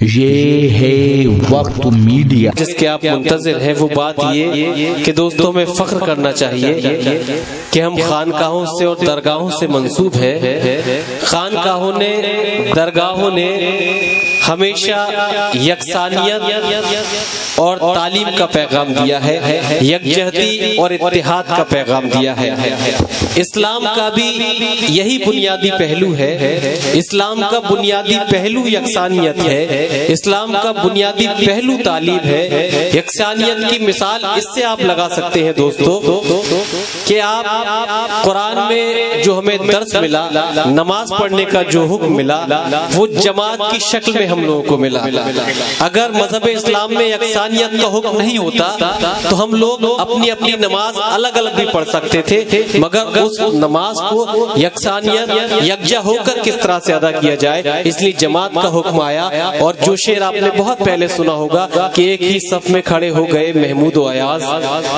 یہ ہے وقت میڈیا جس کے آپ منتظر ہیں، وہ بات یہ کہ دوستوں میں فخر کرنا چاہیے کہ ہم خانقاہوں سے اور درگاہوں سے منسوب ہیں۔ خانقاہوں نے، درگاہوں نے ہمیشہ یکسانیت اور تعلیم کا پیغام دیا ہے، یکجہتی اور اتحاد کا پیغام دیا ہے۔ اسلام کا بھی یہی بنیادی پہلو ہے۔ اسلام کا بنیادی پہلو یکسانیت ہے، اسلام کا بنیادی پہلو تعلیم ہے۔ یکسانیت کی مثال اس سے آپ لگا سکتے ہیں دوستو کہ آپ قرآن میں جو ہمیں درس ملا، نماز پڑھنے کا جو حکم ملا، وہ جماعت کی شکل میں ہم لوگوں کو ملا۔ اگر مذہب اسلام میں یکسانیت کا حکم نہیں ہوتا تو ہم لوگ اپنی اپنی نماز الگ الگ بھی پڑھ سکتے تھے، مگر اس نماز کو یکسانیت، یکجا ہو کر کس طرح سے ادا کیا جائے، اس لیے جماعت کا حکم آیا۔ اور جو شعر آپ نے بہت پہلے سنا ہوگا کہ ایک ہی صف میں کھڑے ہو گئے محمود و ایاز،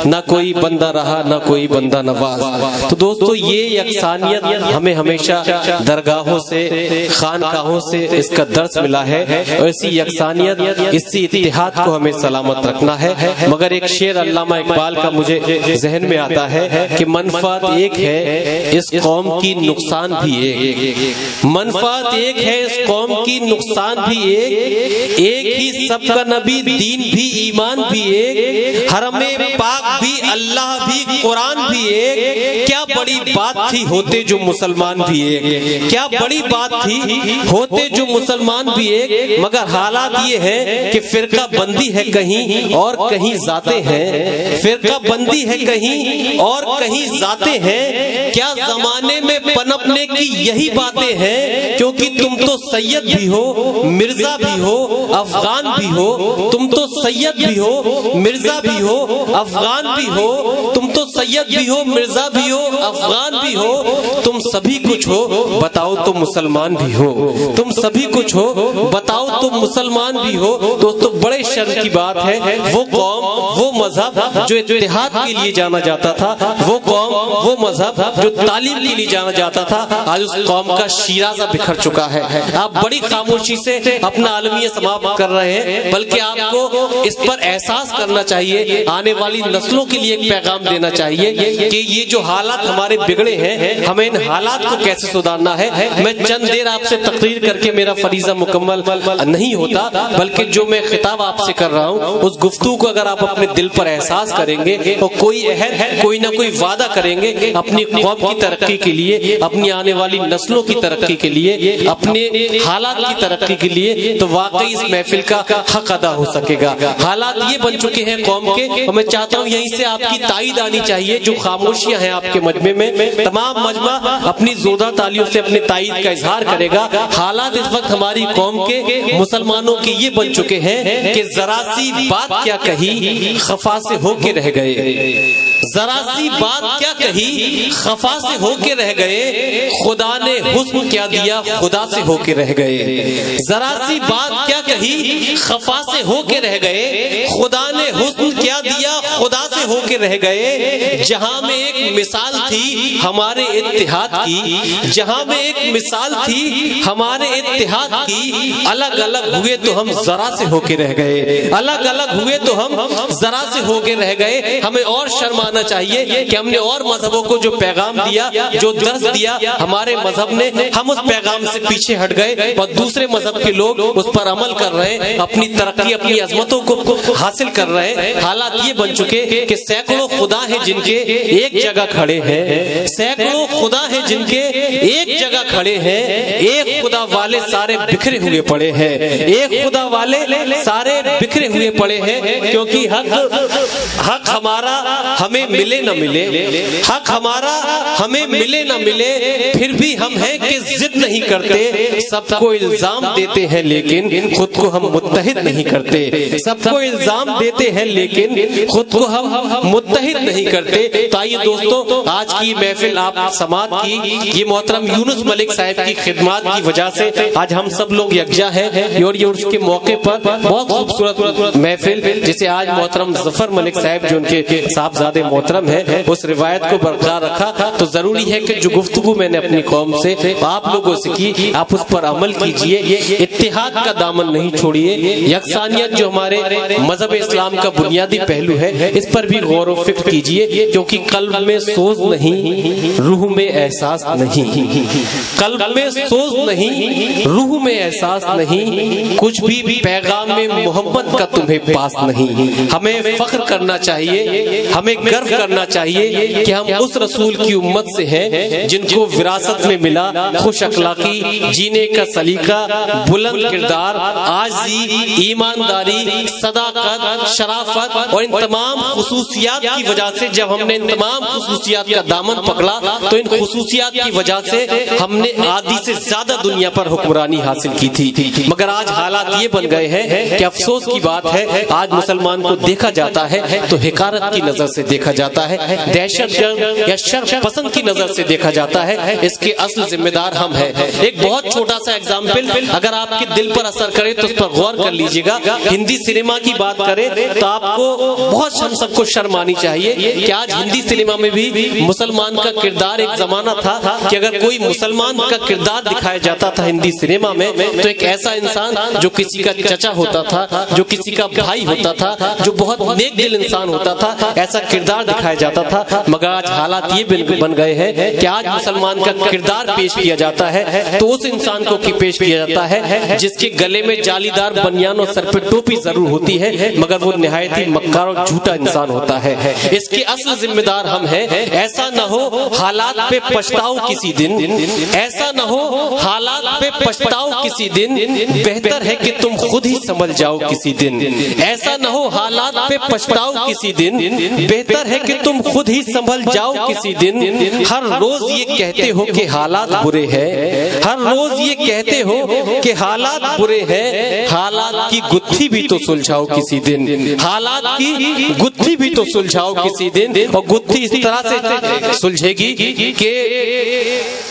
نہ کوئی بندہ رہا نہ کوئی بندہ نواز۔ تو دوستو یہ یکسانیت ہمیں ہمیشہ درگاہوں سے، خانقاہوں سے اس کا درس ملا ہے، اور اسی یکسانیت، اسی اتحاد کو ہمیں سلامت رکھنا ہے۔ مگر ایک شعر علامہ اقبال کا مجھے ذہن میں آتا ہے کہ منفعت ایک ہے اس قوم کی نقصان بھی ایک، منفعت ایک ہے اس قوم کی نقصان بھی ایک ہی سب کا نبی، دین بھی ایمان بھی ایک، حرم پاک بھی اللہ بھی قرآن بھی ایک۔ کیا بڑی بات تھی ہوتے جو مسلمان بھی ایک، کیا بڑی بات تھی ہوتے جو مسلمان بھی ایک، مگر حالات یہ ہے کہ فرقہ بندی ہے کہیں اور کہیں ذاتیں ہیں، فرقہ بندی ہے کہیں اور کہیں ذاتیں ہیں۔ کیا زمانے میں پنپنے کی یہی باتیں ہیں، کیونکہ تم تو سید بھی ہو مرزا بھی ہو افغان بھی ہو، تم تو سید بھی ہو مرزا بھی ہو افغان بھی ہو، تم تو سید بھی ہو مرزا بھی ہو افغان بھی ہو، تم سبھی کچھ ہو بتاؤ تو مسلمان بھی ہو، تم سبھی کچھ ہو بتاؤ تو مسلمان بھی ہو۔ دوستو بڑے شرم کی بات ہے، وہ قوم، وہ مذہب جو اتحاد کے لیے جانا جاتا تھا، وہ قوم، وہ مذہب جو تعلیم کے لیے جانا جاتا تھا، آج اس قوم کا شیرازہ بکھر چکا ہے۔ آپ بڑی خاموشی سے اپنا عالمیہ سماپت کر رہے ہیں، بلکہ آپ کو اس پر احساس کرنا چاہیے، آنے والی نسلوں کے لیے ایک پیغام دینا چاہیے کہ یہ جو حالات ہمارے بگڑے ہیں، ہمیں ان حالات کو کیسے سدھارنا ہے۔ میں چند دیر آپ سے تقریر کر کے میرا فریضہ مکمل نہیں ہوتا، بلکہ جو میں خطاب آپ سے کر رہا ہوں، اس گفتگو کو اگر آپ اپنے دل پر احساس کریں گے اور کوئی عہد، کوئی نہ کوئی وعدہ کریں گے اپنی قوم کی ترقی کے لیے، اپنی آنے والی نسلوں کی ترقی کے لیے، اپنے حالات کی ترقی کے لیے، تو واقعی اس محفل کا حق ادا ہو سکے گا۔ حالات یہ بن چکے ہیں قوم کے، اور میں چاہتا ہوں یہیں سے آپ کی تائید آنی چاہیے، جو خاموشیاں ہیں آپ کے مجمع میں، تمام مجمع اپنی زوردار تالیوں سے اپنے تائید کا اظہار کرے گا۔ حالات اس وقت ہماری قوم کے، مسلمانوں کے یہ بن چکے ہیں کہ ذرا سی بات کیا کہی خفا سے ہو کے رہ گئے، ذرا سی بات کیا کہی خفا سے ہو کے رہ گئے، خدا نے حسن کیا دیا خدا سے ہو کے رہ گئے، ذرا سی بات کیا کہی خفا سے ہو کے رہ گئے، خدا نے حسن کیا دیا خدا سے ہو کے رہ گئے۔ جہاں میں ایک مثال تھی ہمارے اتحاد کی، جہاں میں ایک مثال تھی ہمارے اتحاد کی، الگ الگ ہوئے تو ہم ذرا سے ہو کے رہ گئے، الگ الگ ہوئے تو ہم ذرا سے ہو کے رہ گئے۔ ہمیں اور شرمانا چاہیے کہ ہم نے اور مذہبوں کو جو پیغام دیا، جو درس دیا ہمارے مذہب نے، ہم اس پیغام سے پیچھے ہٹ گئے اور دوسرے مذہب کے لوگ اس پر عمل کر رہے ہیں، اپنی ترقی، اپنی عظمتوں کو حاصل کر رہے ہیں۔ حالات یہ بن چکے کہ سینکڑوں خدا ہیں جن کے ایک جگہ کھڑے ہیں، سینکڑوں خدا ہیں جن کے ایک جگہ کھڑے ہیں، ایک خدا والے سارے بکھرے ہوئے پڑے ہیں، ایک خدا والے سارے بکھرے ہوئے پڑے ہیں، کیونکہ حق ہمارا ہمیں ملے نہ ملے، حق ہمارا ہمیں ملے نہ ملے، پھر بھی ہم ہیں کہ ضد نہیں کرتے، سب کو الزام دیتے ہیں لیکن خود کو ہم متحد نہیں کرتے، سب کو الزام دیتے ہیں لیکن خود کو ہم متحد نہیں کرتے. تو آئیے دوستو آج کی محفل آپ سماعت کی یہ محترم یونس ملک صاحب کی خدمات کی وجہ سے آج ہم سب لوگ یکجا ہیں اور یہ اس کے موقع پر بہت خوبصورت محفل جسے آج محترم ظفر ملک صاحب جو ان کے صاحبزادے محترم ہیں اس روایت کو برقرار رکھا. تو ضروری ہے کہ جو گفتگو میں نے اپنی قوم سے آپ لوگوں سے کی آپ اس پر عمل کیجئے. اتحاد کا دامن نہیں چھوڑیے. یکسانیت جو ہمارے مذہب اسلام کا بنیادی پہلو ہے اس پر بھی غور و فکر کیجئے کیونکہ قلب میں سوز نہیں روح میں احساس نہیں. قلب میں سوز نہیں روح میں احساس نہیں. کچھ بھی پیغام محمد کا تمہیں پاس نہیں. ہمیں فخر کرنا چاہیے ہمیں گرو کرنا چاہیے کہ ہم اس رسول کی امت سے ہیں جن کو وراثت میں ملا خوش اخلاقی جینے کا سلیقہ بلند کردار عاجزی ایمانداری صداقت شرافت اور ان تمام خصوصیات کی وجہ سے. جب ہم نے ان تمام خصوصیات کا دامن پکڑا تو ان خصوصیات کی وجہ سے ہم نے آدھی سے زیادہ دنیا پر حکمرانی حاصل کی تھی. مگر آج حالات یہ بن گئے ہیں کہ افسوس کی بات ہے آج مسلمان کو دیکھا جاتا ہے تو حقارت کی نظر سے دیکھا جاتا ہے دہشت گرد یا شر پسند کی نظر سے دیکھا جاتا ہے. اس کے اصل ذمہ دار ہم ہیں. ایک بہت چھوٹا سا ایگزامپل اگر آپ کے دل پر اثر کرے تو اس پر غور کر لیجئے گا. ہندی سینما کی بات کریں تو آپ کو بہت ہم سب کو شرم آنی چاہیے کہ آج ہندی سینما میں بھی مسلمان کا کردار ایک زمانہ تھا کہ اگر کوئی مسلمان کا کردار دکھایا جاتا تھا ہندی سینما میں تو ایک ایسا انسان جو کسی کا چچا ہوتا تھا جو کسی کا بھائی ہوتا تھا جو بہت نیک دل انسان ہوتا تھا ایسا کردار دکھایا جاتا تھا. مگر آج حالات یہ بن گئے ہیں کہ آج مسلمان کا کردار پیش کیا جاتا ہے تو اس انسان کو پیش کیا جاتا ہے جس کے گلے میں جالی دار بنیان اور سر پہ ٹوپی ضرور ہوتی ہے مگر وہ نہایت ہی مکار اور جھوٹا انسان ہوتا ہے. اس کے اصل ذمہ دار ہم ہیں. ایسا نہ ہو حالات پہ پچھتاؤ کسی دن ایسا نہ ہو حالات پہ پچھتاؤ کسی دن بہتر ہے کہ تم خود ہی سنبھل جاؤ کسی دن. ایسا نہ ہو حالات پہ پچھتاؤ کسی دن بہتر ہے کہ تم خود ہی سنبھل جاؤ کسی دن. ہر روز یہ کہتے ہو کہ حالات برے ہیں ہر روز یہ کہتے ہو کہ حالات برے ہیں. حالات کی گتھی بھی تو سلجھاؤ کسی دن حالات کی گتھی بھی تو سلجھاؤ کسی دن. اور گتھی اس طرح سے سلجھے گی کہ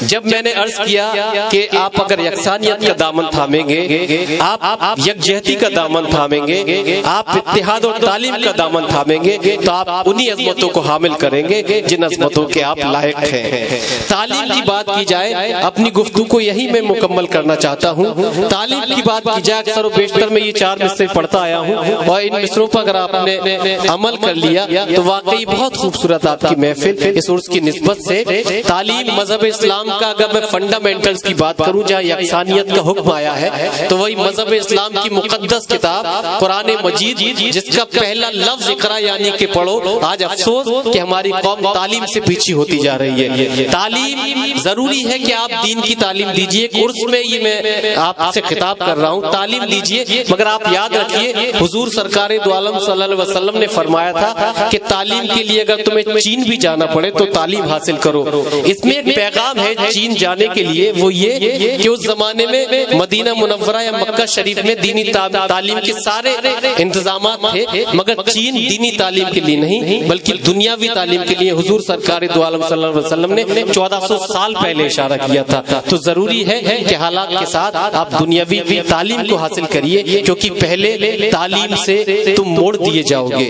جب میں نے عرض کیا کہ آپ اگر یکسانیت کا دامن تھامیں گے آپ یکجہتی کا دامن تھامیں گے آپ اتحاد اور تعلیم کا دامن تھامیں گے تو آپ انہی عظمتوں کو حامل کریں گے جن عظمتوں کے آپ لائق ہیں. تعلیم کی بات کی جائے اپنی گفتگو کو یہی میں مکمل کرنا چاہتا ہوں. تعلیم کی بات کی جائے اکثر و بیشتر میں یہ 4 مصرے پڑھتا آیا ہوں اور ان مصروں پر اگر آپ نے عمل کر لیا تو واقعی بہت خوبصورت آپ کی محفل اس عرس کی نسبت سے. تعلیم مذہب اسلام کا اگر میں فنڈامنٹلز کی بات کروں جہاں یکسانیت کا حکم آیا ہے تو وہی مذہب اسلام کی مقدس کتاب قرآن مجید جس کا پہلا لفظ اقرا یعنی کہ پڑھو. آج افسوس کہ ہماری قوم تعلیم سے پیچھے ہوتی جا رہی ہے. تعلیم ضروری ہے کہ آپ دین کی تعلیم دیجئے. کورس میں یہ میں آپ سے خطاب کر رہا ہوں تعلیم دیجئے مگر آپ یاد رکھیے حضور سرکار دو عالم صلی اللہ علیہ وسلم نے فرمایا تھا کہ تعلیم کے لیے اگر تمہیں چین بھی جانا پڑے تو تعلیم حاصل کرو. اس میں ایک پیغام ہے چین جانے کے لیے وہ یہ کہ اس زمانے میں مدینہ منورہ یا مکہ شریف میں دینی تعلیم کے سارے انتظامات تھے مگر چین دینی تعلیم کے لیے نہیں بلکہ دنیاوی تعلیم کے لیے حضور سرکار دو عالم صلی اللہ علیہ وسلم نے 1400 سال پہلے اشارہ کیا تھا. تو ضروری ہے کہ حالات کے ساتھ آپ دنیاوی تعلیم کو حاصل کریے کیونکہ پہلے تعلیم سے تم موڑ دیے جاؤ گے.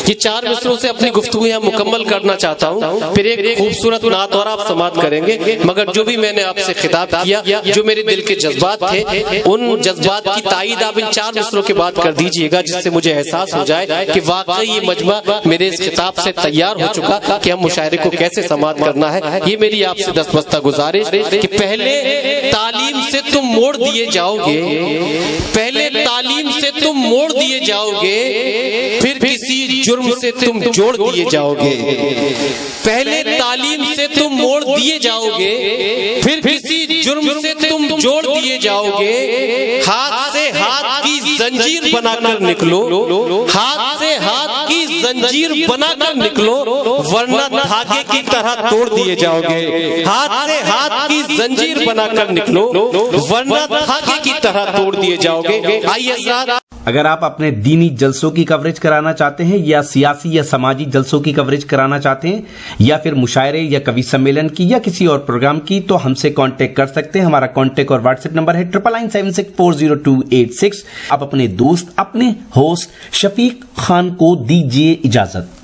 یہ 4 مصروں سے اپنی گفتگو یہاں مکمل کرنا چاہتا ہوں پھر ایک خوبصورت نعت اور آپ سماعت کریں گے. مگر جو بھی میں نے آپ سے خطاب کیا جو میرے دل کے جذبات تھے ان جذبات کی تائید آپ ان 4 مصروں کے بعد کر دیجئے گا جس سے مجھے احساس ہو جائے کہ واقعی یہ مجمع میرے اس خطاب سے تیار ہو چکا کہ ہم مشاعرے کو کیسے سماعت کرنا ہے. یہ میری آپ سے دستبستہ گزارش کہ پہلے تعلیم سے تم موڑ دیے جاؤ گے پہلے تعلیم سے تم موڑ دیے جاؤ گے پھر کسی جرم سے تم جوڑ دیے جاؤ گے. پہلے تعلیم سے تم موڑ دیے جاؤ گے پھر کسی جرم سے تم جوڑ دیے جاؤ گے. ہاتھ سے ہاتھ کی زنجیر بنا کر نکلو ہاتھ سے ہاتھ کی زنجیر بنا کر نکلو ورنہ دھاگے کی طرح توڑ دیے جاؤ گے. ہاتھ سے ہاتھ کی زنجیر بنا کر نکلو ورنہ دھاگے کی طرح توڑ دیے جاؤ گے. آئیے حضرات اگر آپ اپنے دینی جلسوں کی کوریج کرانا چاہتے ہیں یا سیاسی یا سماجی جلسوں کی کوریج کرانا چاہتے ہیں یا پھر مشاعرے یا کوی سمیلن کی یا کسی اور پروگرام کی تو ہم سے کانٹیکٹ کر سکتے ہیں. ہمارا کانٹیکٹ اور واٹس ایپ نمبر ہے 9996400286. آپ اپنے دوست اپنے ہوسٹ شفیق خان کو دیجیے اجازت.